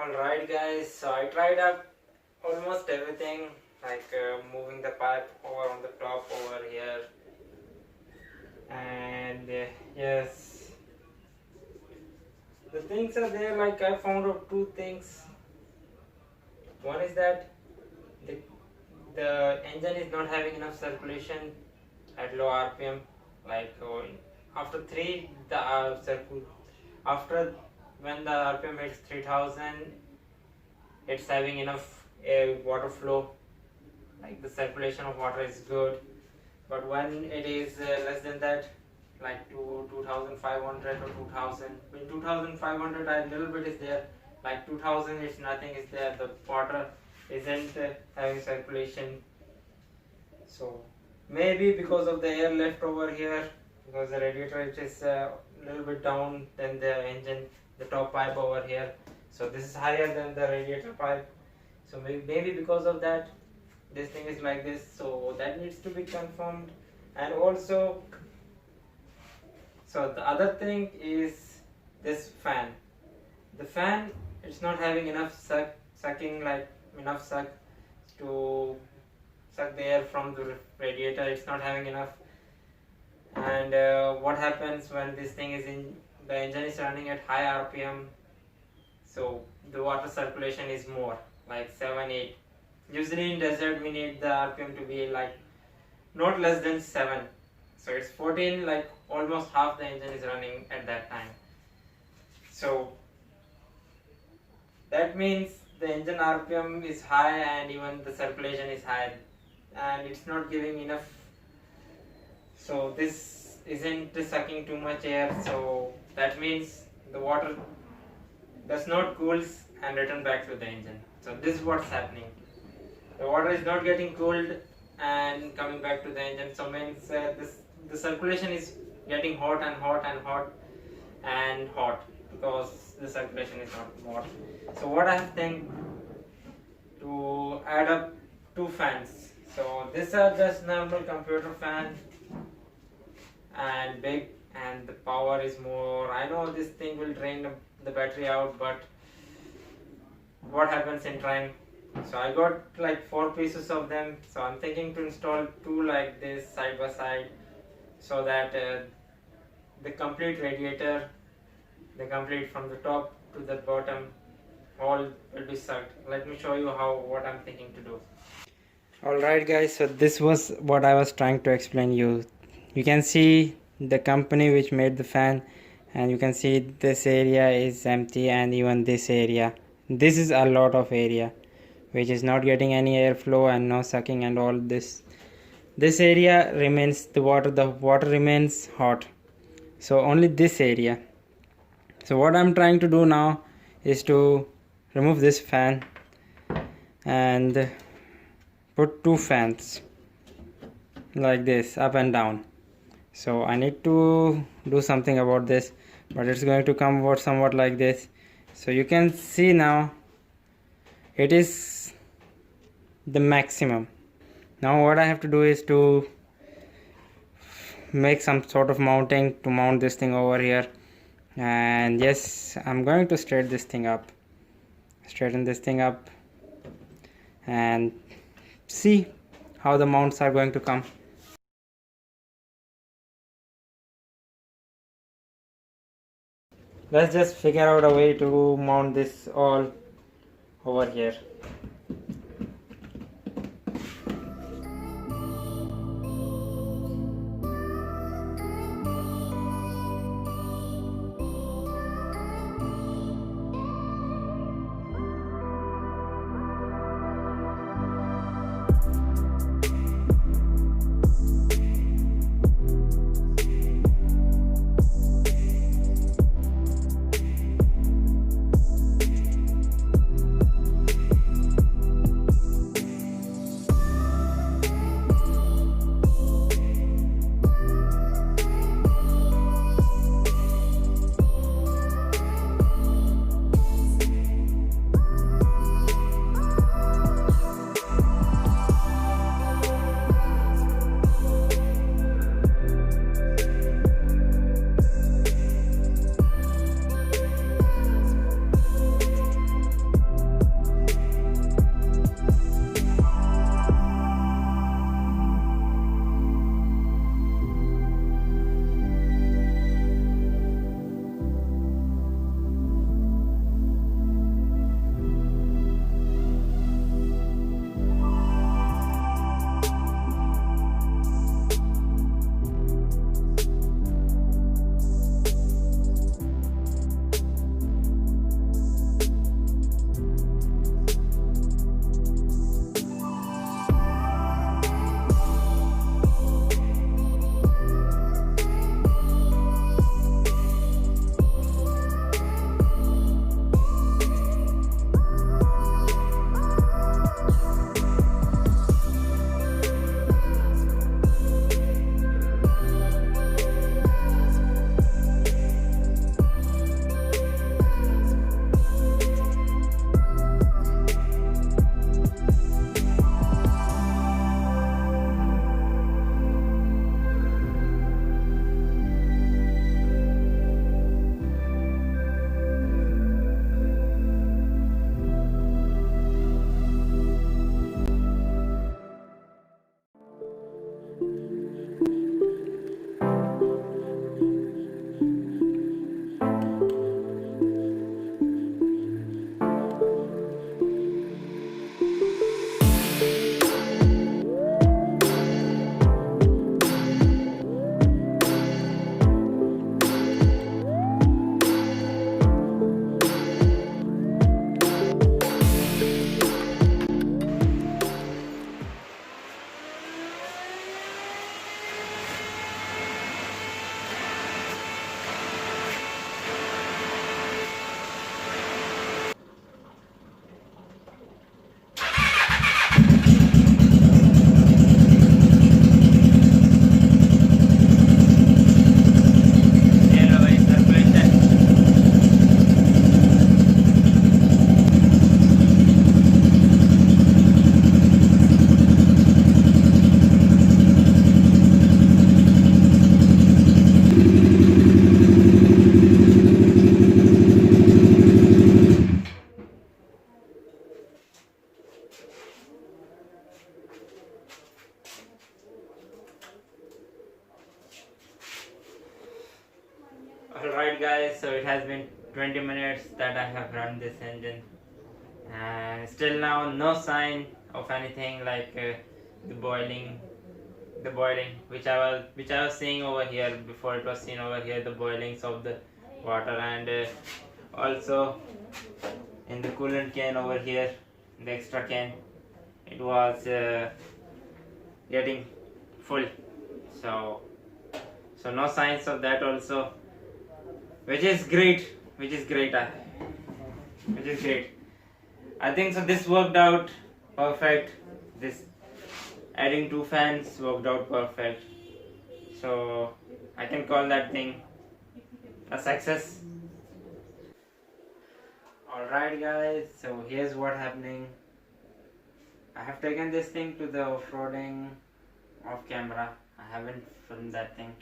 Alright guys, so I tried up almost everything, like moving the pipe over on the top over here, and yes, the things are there. Like I found out two things. One is that the, the engine is not having enough circulation at low RPM. Like after 3 the after when the RPM hits 3000, it's having enough water flow, like the circulation of water is good. But when it is less than that, like 2500 or 2000, when 2500 a little bit is there, like 2000 it's nothing is there, the water isn't having circulation. So maybe because of the air left over here, because the radiator it is a little bit down than the engine, the top pipe over here, so this is higher than the radiator pipe, so maybe because of that this thing is like this. So that needs to be confirmed. And also, so the other thing is this fan. The fan, it's not having enough sucking, like enough suck to suck the air from the radiator. It's not having enough. And what happens when this thing is in, the engine is running at high RPM, so the water circulation is more, like 7-8. Usually in desert we need the RPM to be like not less than 7, so it's 14, like almost half the engine is running at that time. So that means the engine RPM is high and even the circulation is high, and it's not giving enough. So this isn't sucking too much air, so that means the water does not cools and return back to the engine. So this is what's happening. The water is not getting cooled and coming back to the engine, so means the circulation is getting hot and hot and hot and hot, because the circulation is not more. So what I have think to add up two fans. So these are just normal computer fan and big, and the power is more. I know this thing will drain the battery out, but what happens in trying? So I got like 4 pieces of them, so I'm thinking to install 2 like this side by side, so that the complete radiator, the complete from the top to the bottom, all will be sucked. Let me show you what I'm thinking to do. Alright guys, so this was what I was trying to explain you. You can see the company which made the fan, and you can see this area is empty, and even this area. This is a lot of area which is not getting any airflow and no sucking, and all this area remains, the water remains hot, so only this area. So what I'm trying to do now is to remove this fan and put 2 fans like this, up and down. So I need to do something about this, but it's going to come out somewhat like this. So you can see now it is the maximum. Now what I have to do is to make some sort of mounting to mount this thing over here. And yes, I'm going to straighten this thing up and see how the mounts are going to come. Let's just figure out a way to mount this all over here. has been 20 minutes that I have run this engine, and still now no sign of anything like the boiling, which I was seeing over here before. It was seen over here, the boilings of the water, and also in the coolant can over here, the extra can, it was getting full. So no signs of that also, which is great. I think so this worked out perfect. This adding 2 fans worked out perfect, so I can call that thing a success. Alright guys, so here's what happening. I have taken this thing to the off-roading off camera. I haven't filmed that thing.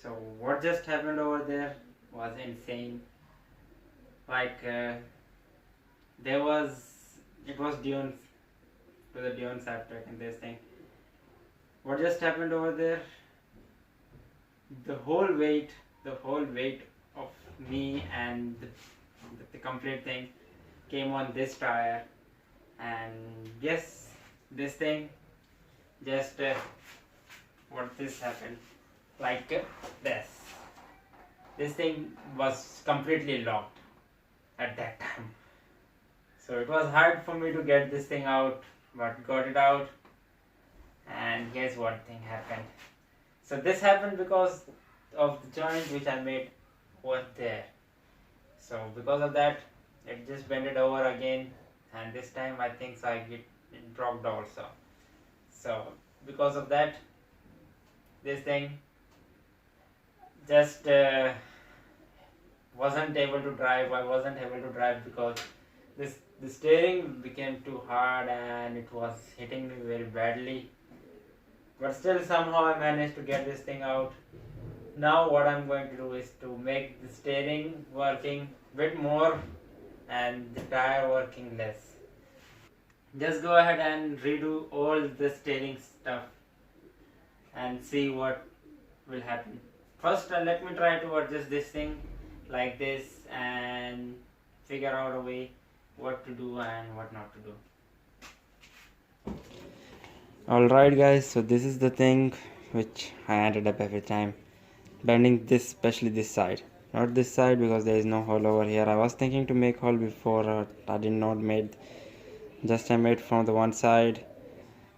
So what just happened over there was insane. Like it was dunes. To the dunes I've taken this thing. What just happened over there? The whole weight of me and the complete thing came on this tire, and yes, this thing just what this happened like this thing was completely locked at that time, so it was hard for me to get this thing out, but got it out. And here's what thing happened. So this happened because of the joint which I made over there. So because of that, it just bended over again, and this time I think so it dropped also. So because of that, this thing just wasn't able to drive. I wasn't able to drive because the steering became too hard and it was hitting me very badly. But still somehow I managed to get this thing out. Now what I'm going to do is to make the steering working bit more and the tire working less. Just go ahead and redo all the steering stuff and see what will happen. First let me try to adjust this thing like this and figure out a way what to do and what not to do. Alright guys, so this is the thing which I ended up every time bending this, especially this side, not this side because there is no hole over here. I was thinking to make hole before, I did not made, just I made from the one side,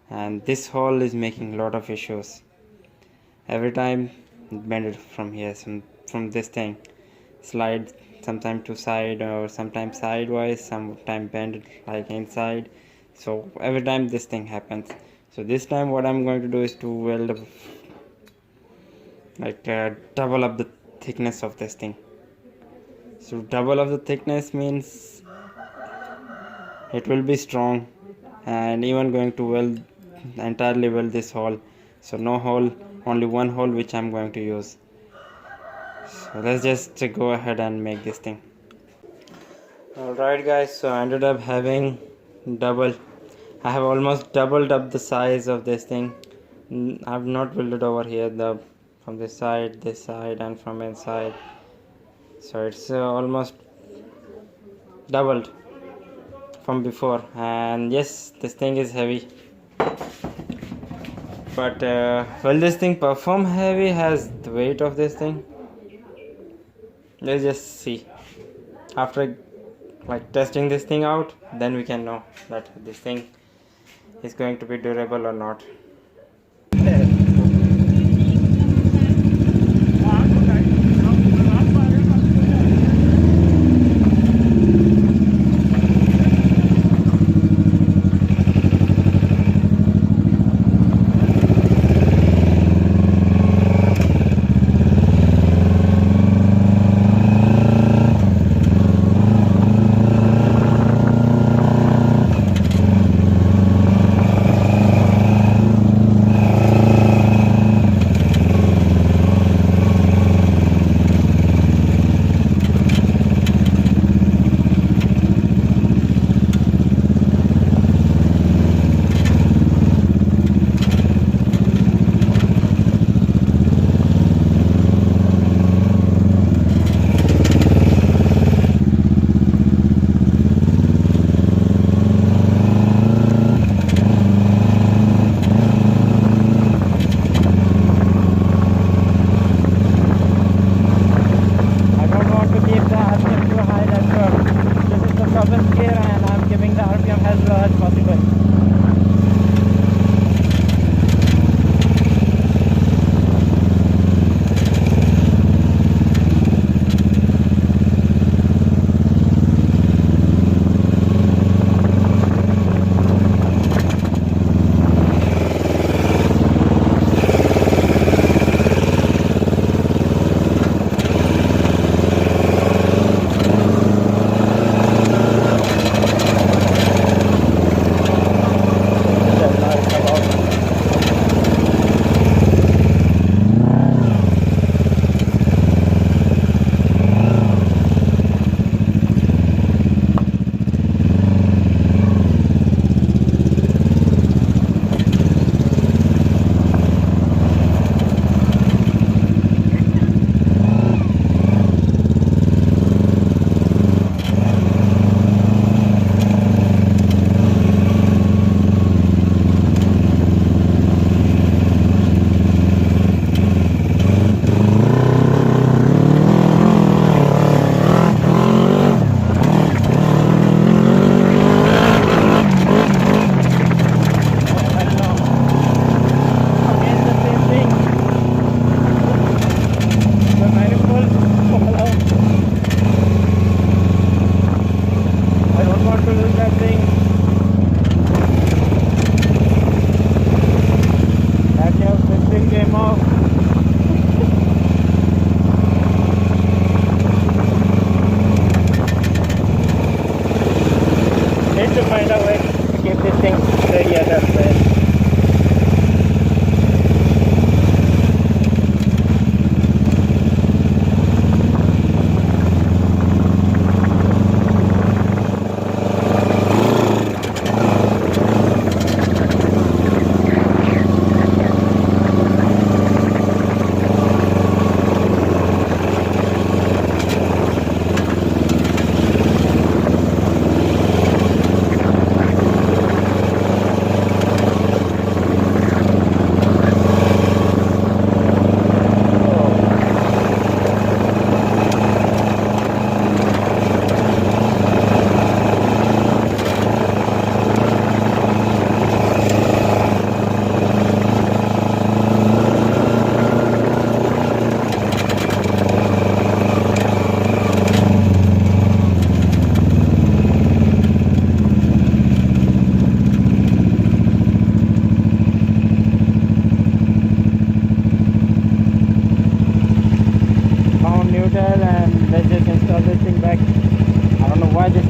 and this hole is making a lot of issues. Every time bend it from here, from this thing, slide sometime to side or sometimes sideways, sometime bend it like inside. So every time this thing happens. So this time what I'm going to do is to weld up, like double up the thickness of this thing. So double up the thickness means it will be strong, and even going to weld entirely weld this hole. So no hole, only one hole which I'm going to use. So let's just go ahead and make this thing. Alright guys, so I ended up having I have almost doubled up the size of this thing. I have not welded over here from this side, and from inside. So it's almost doubled from before, and yes, this thing is heavy. But will this thing perform heavy as the weight of this thing? Let's just see. After like testing this thing out, then we can know that this thing is going to be durable or not.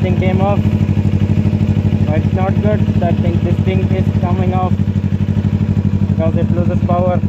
thing came off. But it's not good. This thing is coming off because it loses power.